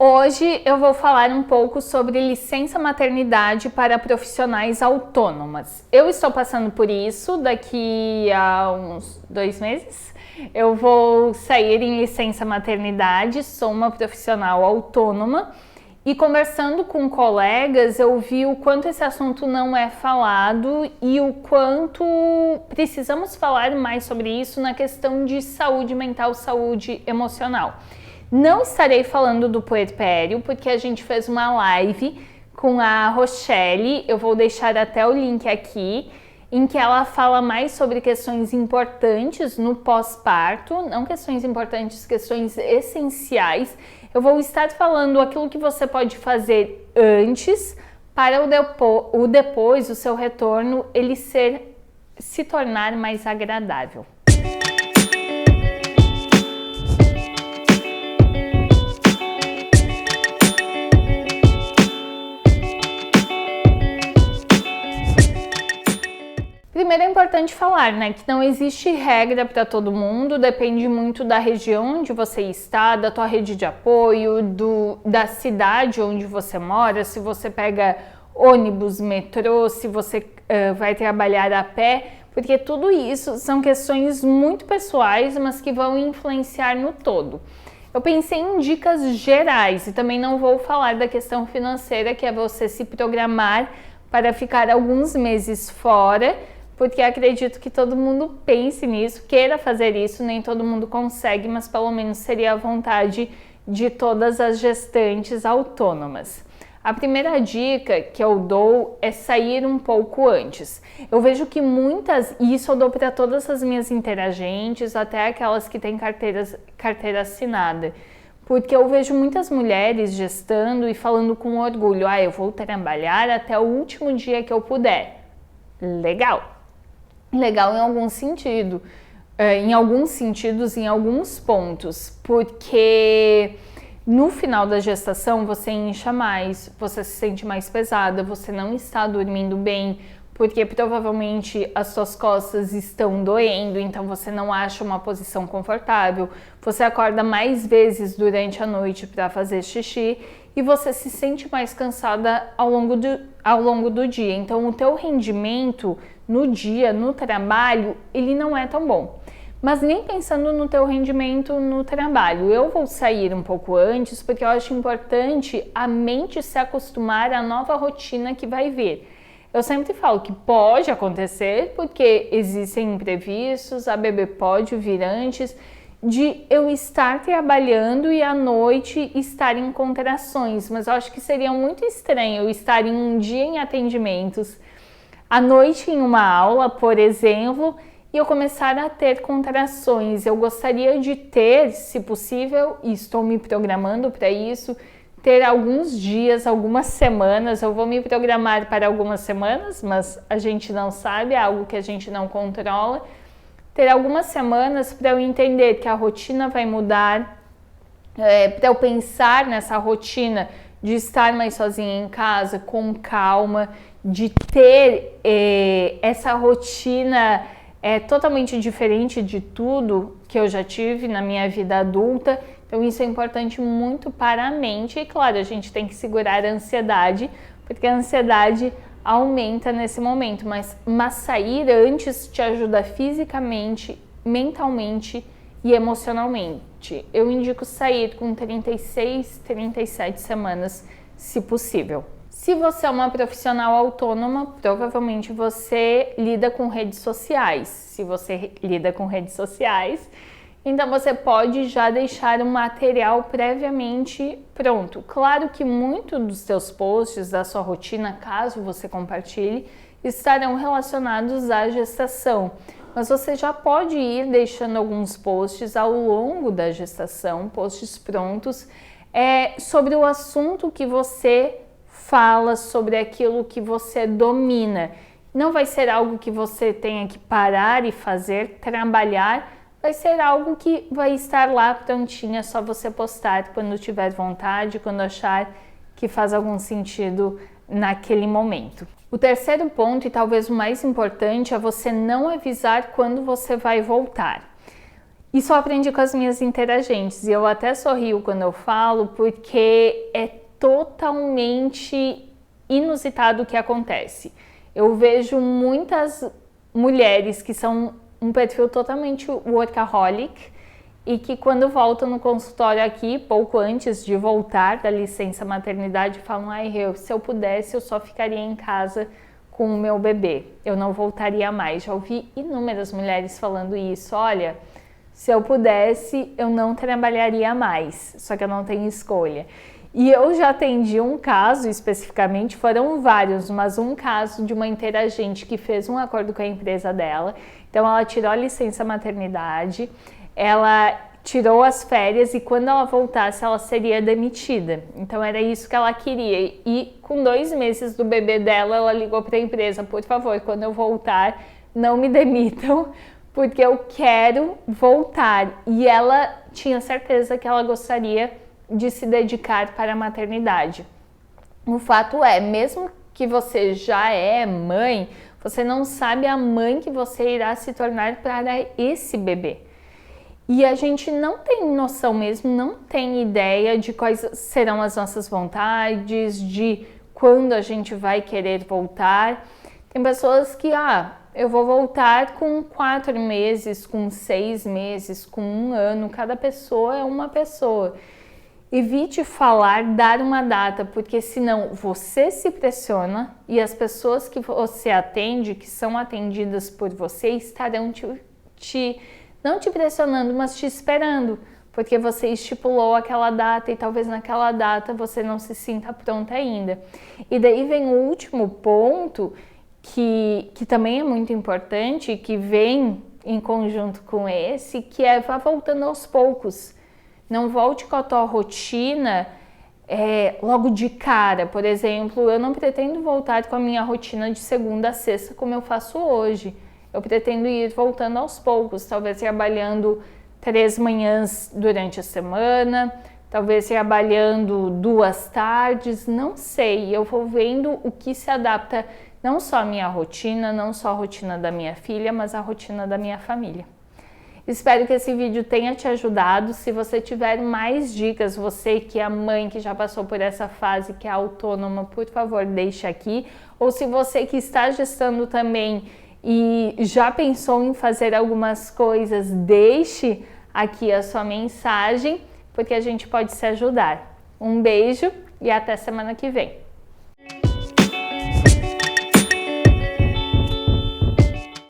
Hoje eu vou falar um pouco sobre licença maternidade para profissionais autônomas. Eu estou passando por isso daqui a uns 2 meses. Eu vou sair em licença maternidade, sou uma profissional autônoma e conversando com colegas eu vi o quanto esse assunto não é falado e o quanto precisamos falar mais sobre isso na questão de saúde mental, saúde emocional. Não estarei falando do puerpério, porque a gente fez uma live com a Rochelle, eu vou deixar até o link aqui, em que ela fala mais sobre questões importantes no pós-parto, não questões importantes, questões essenciais. Eu vou estar falando aquilo que você pode fazer antes, para o depois, o seu retorno, ele se tornar mais agradável. Primeiro é importante falar, que não existe regra para todo mundo, depende muito da região onde você está, da tua rede de apoio, da cidade onde você mora, se você pega ônibus, metrô, se você vai trabalhar a pé, porque tudo isso são questões muito pessoais, mas que vão influenciar no todo. Eu pensei em dicas gerais e também não vou falar da questão financeira, que é você se programar para ficar alguns meses fora, porque acredito que todo mundo pense nisso, queira fazer isso, nem todo mundo consegue, mas pelo menos seria a vontade de todas as gestantes autônomas. A primeira dica que eu dou é sair um pouco antes. Eu vejo que e isso eu dou para todas as minhas interagentes, até aquelas que têm carteira assinada, porque eu vejo muitas mulheres gestando e falando com orgulho, eu vou trabalhar até o último dia que eu puder. Legal em algum sentido, em alguns sentidos, em alguns pontos, porque no final da gestação você incha mais, você se sente mais pesada, você não está dormindo bem, porque provavelmente as suas costas estão doendo, então você não acha uma posição confortável, você acorda mais vezes durante a noite para fazer xixi e você se sente mais cansada ao longo do dia. Então o teu rendimento no dia, no trabalho, ele não é tão bom. Mas nem pensando no teu rendimento no trabalho, eu vou sair um pouco antes porque eu acho importante a mente se acostumar à nova rotina que vai vir. Eu sempre falo que pode acontecer porque existem imprevistos, a bebê pode vir antes de eu estar trabalhando e à noite estar em contrações, mas eu acho que seria muito estranho eu estar em um dia em atendimentos, à noite em uma aula, por exemplo, e eu começar a ter contrações. Eu gostaria de ter, se possível, e estou me programando para isso, ter alguns dias, algumas semanas, eu vou me programar para algumas semanas, mas a gente não sabe, é algo que a gente não controla, ter algumas semanas para eu entender que a rotina vai mudar, para eu pensar nessa rotina de estar mais sozinha em casa, com calma, de ter essa rotina totalmente diferente de tudo que eu já tive na minha vida adulta. Então isso é importante muito para a mente e claro, a gente tem que segurar a ansiedade, porque a ansiedade aumenta nesse momento, mas sair antes te ajuda fisicamente, mentalmente e emocionalmente. Eu indico sair com 36, 37 semanas, se possível. Se você é uma profissional autônoma, provavelmente você lida com redes sociais. Se você lida com redes sociais, então você pode já deixar um material previamente pronto. Claro que muitos dos seus posts, da sua rotina, caso você compartilhe, estarão relacionados à gestação. Mas você já pode ir deixando alguns posts ao longo da gestação, posts prontos, sobre o assunto que você fala, sobre aquilo que você domina. Não vai ser algo que você tenha que parar e fazer, trabalhar, vai ser algo que vai estar lá prontinho, é só você postar quando tiver vontade, quando achar que faz algum sentido naquele momento. O terceiro ponto, e talvez o mais importante, é você não avisar quando você vai voltar. Isso eu aprendi com as minhas interagentes e eu até sorrio quando eu falo, porque é totalmente inusitado o que acontece. Eu vejo muitas mulheres que são um perfil totalmente workaholic e que quando voltam no consultório aqui, pouco antes de voltar da licença maternidade, falam: ai, se eu pudesse, eu só ficaria em casa com o meu bebê, eu não voltaria mais. Já ouvi inúmeras mulheres falando isso: olha, se eu pudesse, eu não trabalharia mais, só que eu não tenho escolha. E eu já atendi um caso especificamente, foram vários, mas um caso de uma interagente que fez um acordo com a empresa dela. Então ela tirou a licença maternidade, ela tirou as férias e quando ela voltasse ela seria demitida. Então era isso que ela queria. E com 2 meses do bebê dela, ela ligou para a empresa: por favor, quando eu voltar, não me demitam, porque eu quero voltar. E ela tinha certeza que ela gostaria de se dedicar para a maternidade. O fato é, mesmo que você já é mãe, você não sabe a mãe que você irá se tornar para esse bebê. E a gente não tem noção mesmo, não tem ideia de quais serão as nossas vontades, de quando a gente vai querer voltar. Tem pessoas que, eu vou voltar com 4 meses, com 6 meses, com 1 ano. Cada pessoa é uma pessoa. Evite falar, dar uma data, porque senão você se pressiona e as pessoas que você atende, que são atendidas por você, estarão não te pressionando, mas te esperando, porque você estipulou aquela data e talvez naquela data você não se sinta pronta ainda. E daí vem o último ponto, que também é muito importante, que vem em conjunto com esse, que é: vá voltando aos poucos. Não volte com a tua rotina logo de cara. Por exemplo, eu não pretendo voltar com a minha rotina de segunda a sexta como eu faço hoje. Eu pretendo ir voltando aos poucos, talvez trabalhando 3 manhãs durante a semana, talvez trabalhando 2 tardes, não sei. Eu vou vendo o que se adapta não só à minha rotina, não só à rotina da minha filha, mas à rotina da minha família. Espero que esse vídeo tenha te ajudado. Se você tiver mais dicas, você que é mãe, que já passou por essa fase, que é autônoma, por favor, deixe aqui. Ou se você que está gestando também e já pensou em fazer algumas coisas, deixe aqui a sua mensagem, porque a gente pode se ajudar. Um beijo e até semana que vem.